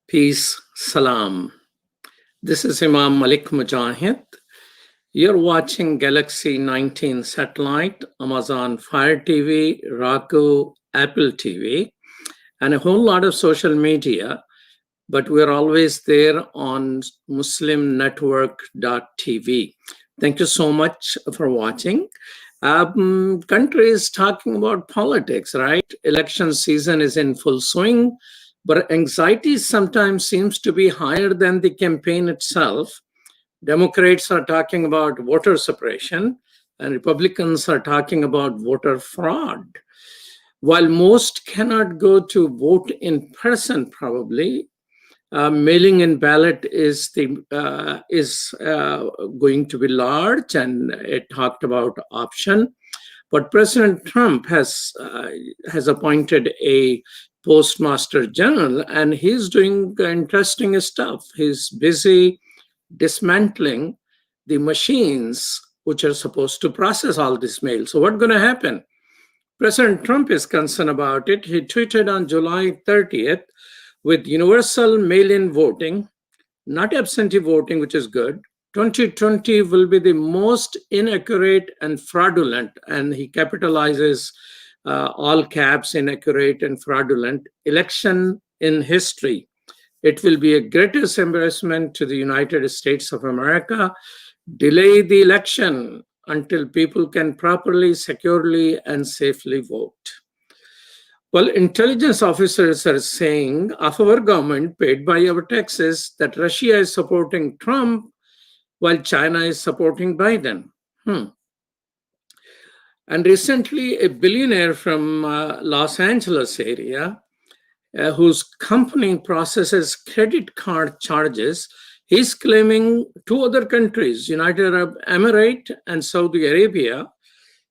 Peace, salam. This is Imam Malik Mujahid. You're watching Galaxy 19 satellite, Amazon Fire TV, Roku, Apple TV, and a whole lot of social media, but we're always there on muslimnetwork.tv. Thank you so much for watching. Country is talking about politics, right? Election season is in full swing, but anxiety sometimes seems to be higher than the campaign itself. Democrats are talking about voter suppression, and Republicans are talking about voter fraud. While most cannot go to vote in person, probably, mailing in ballot is going to be large, and it talked about option. But President Trump has appointed a postmaster general, and he's doing interesting stuff. He's busy dismantling the machines which are supposed to process all this mail. So what's going to happen? President Trump is concerned about it. He tweeted on July 30th, with universal mail-in voting, not absentee voting, which is good, 2020 will be the most inaccurate and fraudulent, and he capitalizes all caps, inaccurate and fraudulent, election in history. It will be a greatest embarrassment to the United States of America. Delay the election until people can properly, securely, and safely vote. Well, intelligence officers are saying of our government paid by our taxes that Russia is supporting Trump while China is supporting Biden. And recently, a billionaire from Los Angeles area, whose company processes credit card charges, he's claiming two other countries, United Arab Emirates and Saudi Arabia,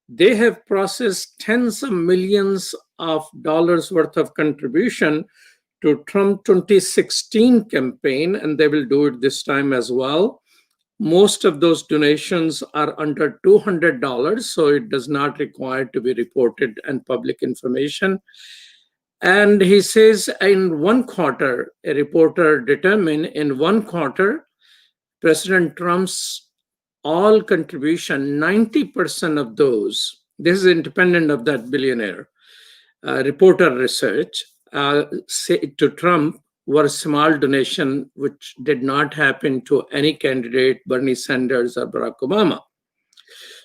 they have processed tens of millions of dollars worth of contribution to Trump 2016 campaign, and they will do it this time as well. Most of those donations are under $200, so it does not require to be reported and public information. And he says in one quarter, a reporter determined in one quarter, President Trump's all contribution, 90% of those, this is independent of that billionaire, reporter research, to Trump were small donation, which did not happen to any candidate, Bernie Sanders or Barack Obama.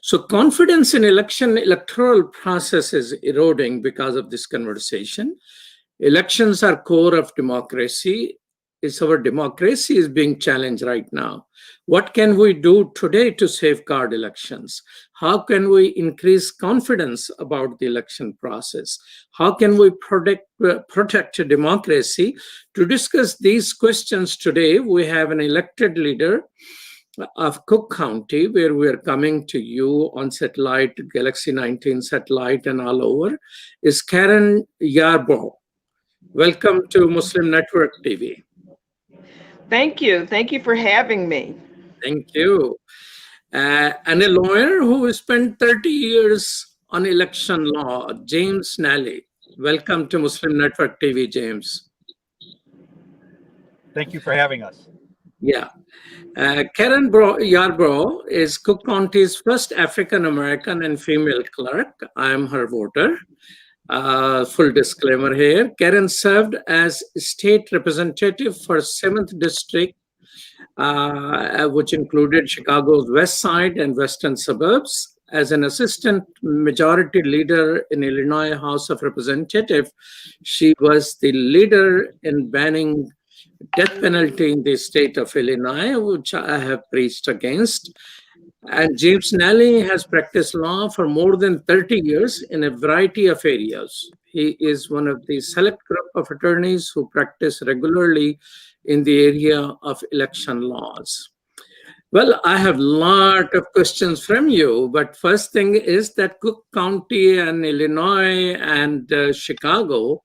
So confidence in electoral process is eroding because of this conversation. Elections are core of democracy. Our democracy is being challenged right now. What can we do today to safeguard elections? How can we increase confidence about the election process? How can we protect democracy? To discuss these questions today, we have an elected leader of Cook County, where we are coming to you on satellite, Galaxy 19 satellite and all over, is Karen Yarbrough. Welcome to Muslim Network TV. Thank you. Thank you for having me. Thank you. And a lawyer who spent 30 years on election law, James Nally. Welcome to Muslim Network TV, James. Thank you for having us. Yeah. Karen Yarbrough is Cook County's first African-American and female clerk. I am her voter. Full disclaimer here. Karen served as state representative for 7th District, which included Chicago's West Side and Western suburbs. As an assistant majority leader in Illinois House of Representatives, she was the leader in banning death penalty in the state of Illinois, which I have preached against. And James Nally has practiced law for more than 30 years in a variety of areas. He is one of the select group of attorneys who practice regularly in the area of election laws. Well, I have a lot of questions from you, but first thing is that Cook County and Illinois and Chicago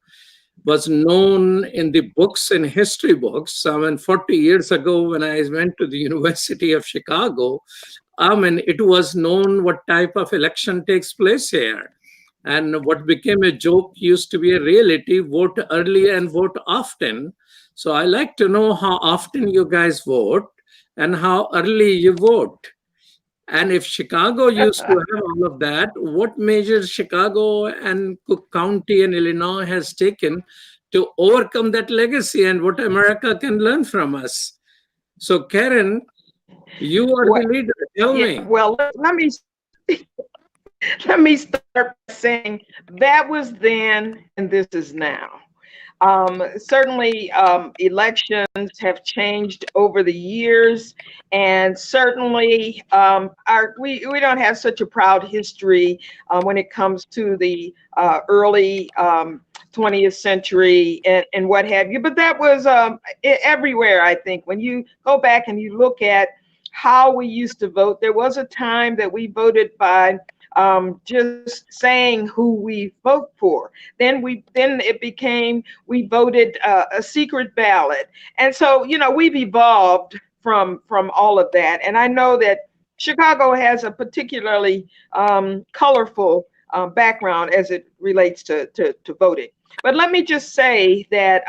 was known in the books and history books. 40 years ago when I went to the University of Chicago, it was known what type of election takes place here. And what became a joke used to be a reality: vote early and vote often. So I like to know how often you guys vote and how early you vote. And if Chicago used to have all of that, what measures Chicago and Cook County and Illinois has taken to overcome that legacy, and what America can learn from us? So, Karen, you are Well, the leader. Tell yeah, me. well, let me start by saying that was then and this is now. Certainly, elections have changed over the years, and certainly, we don't have such a proud history when it comes to the early 20th century and what have you. But that was everywhere, I think. When you go back and you look at how we used to vote, there was a time that we voted by just saying who we vote for. Then it became we voted a secret ballot, and so we've evolved from all of that. And I know that Chicago has a particularly colorful background as it relates to voting. But let me just say that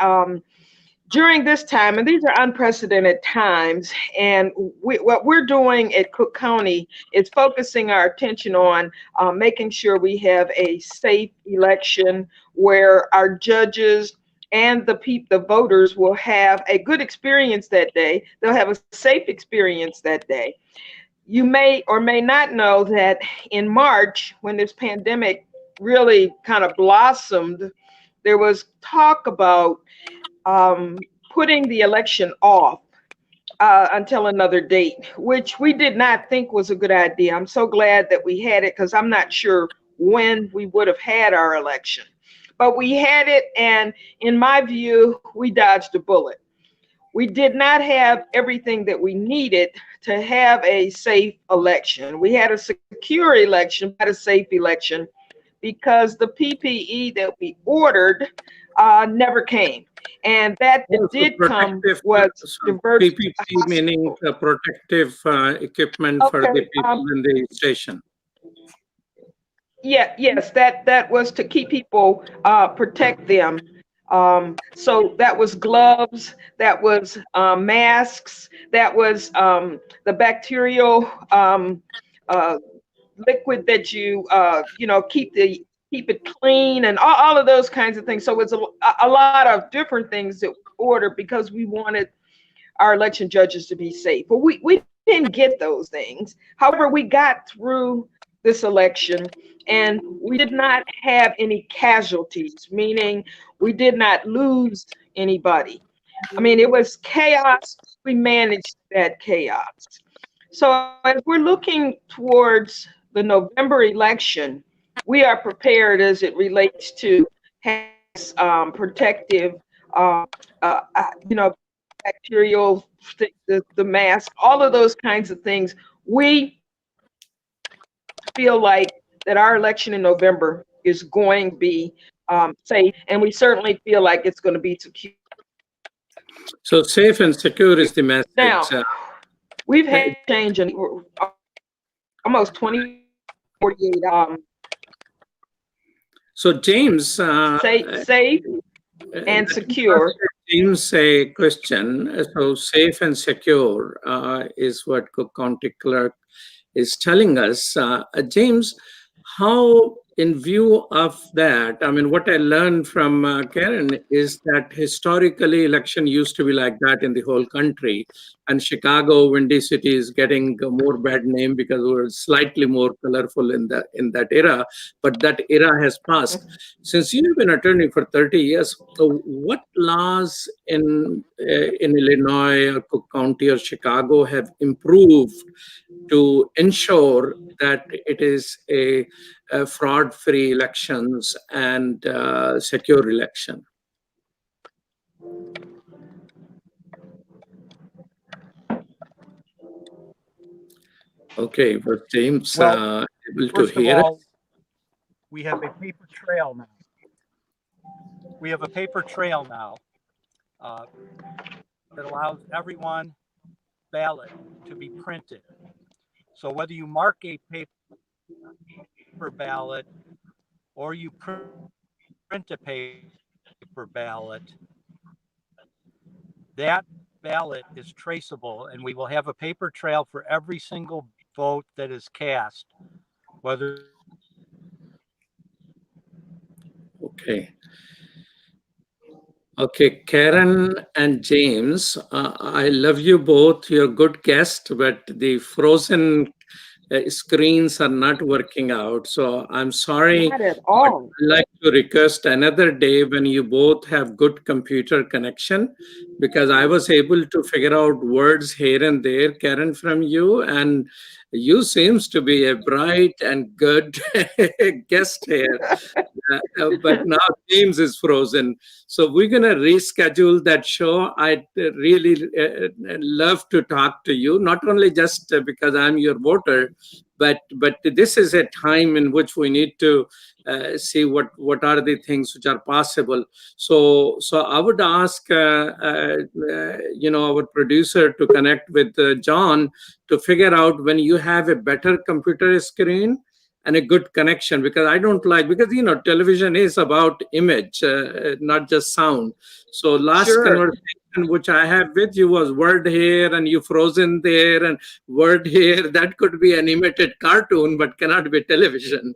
during this time, and these are unprecedented times, and what we're doing at Cook County is focusing our attention on making sure we have a safe election where our judges and the voters will have a good experience that day. They'll have a safe experience that day. You may or may not know that in March, when this pandemic really kind of blossomed, there was talk about putting the election off until another date, which we did not think was a good idea. I'm so glad that we had it, because I'm not sure when we would have had our election. But we had it, and in my view, we dodged a bullet. We did not have everything that we needed to have a safe election. We had a secure election, not a safe election, because the PPE that we ordered never came. And that did come was diverse. PPE meaning protective equipment for the people in the station. Yeah, yes, that was to keep people, protect them. So that was gloves, that was masks, that was the bacterial liquid that keep it clean, and all of those kinds of things. So it's a lot of different things that we ordered because we wanted our election judges to be safe. But we didn't get those things. However, we got through this election, and we did not have any casualties, meaning we did not lose anybody. I mean, it was chaos. We managed that chaos. So as we're looking towards the November election, we are prepared as it relates to protective, bacterial, the mask, all of those kinds of things. We feel like that our election in November is going to be safe, and we certainly feel like it's going to be secure. So safe and secure is the message. Now, we've had change in almost 48 So James, safe and secure. James, a question. So safe and secure is what Cook County Clerk is telling us. James, how, in view of that, I mean, what I learned from Karen is that historically election used to be like that in the whole country, and Chicago, Windy City, is getting a more bad name because we were slightly more colorful in that era, but that era has passed. Since you've been attorney for 30 years, what laws in Illinois or Cook County or Chicago have improved to ensure that it is a fraud-free elections and secure election? Okay, but James, able to hear us? We have a paper trail now. We have a paper trail now that allows everyone ballot to be printed. So whether you mark a paper ballot or you print a paper ballot, that ballot is traceable, and we will have a paper trail for every single vote that is cast, whether. Okay. Okay, Karen and James, I love you both. You're good guests, but the frozen screens are not working out. So I'm sorry. Not at But all. I'd like to request another day when you both have good computer connection, because I was able to figure out words here and there, Karen, from you, and you seems to be a bright and good guest here. But now James is frozen. So we're going to reschedule that show. I'd really love to talk to you, not only just because I'm your voter, but this is a time in which we need to see what are the things which are possible. So I would ask our producer to connect with John to figure out when you have a better computer screen and a good connection, because I don't like, because television is about image, not just sound. So last Sure. conversation which I have with you was word here and you frozen there and word here. That could be an animated cartoon, but cannot be television.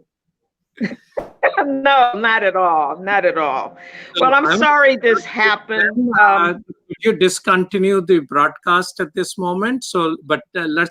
No, not at all. Not at all. Well, I'm sorry this happened. Could you discontinue the broadcast at this moment? So, but let's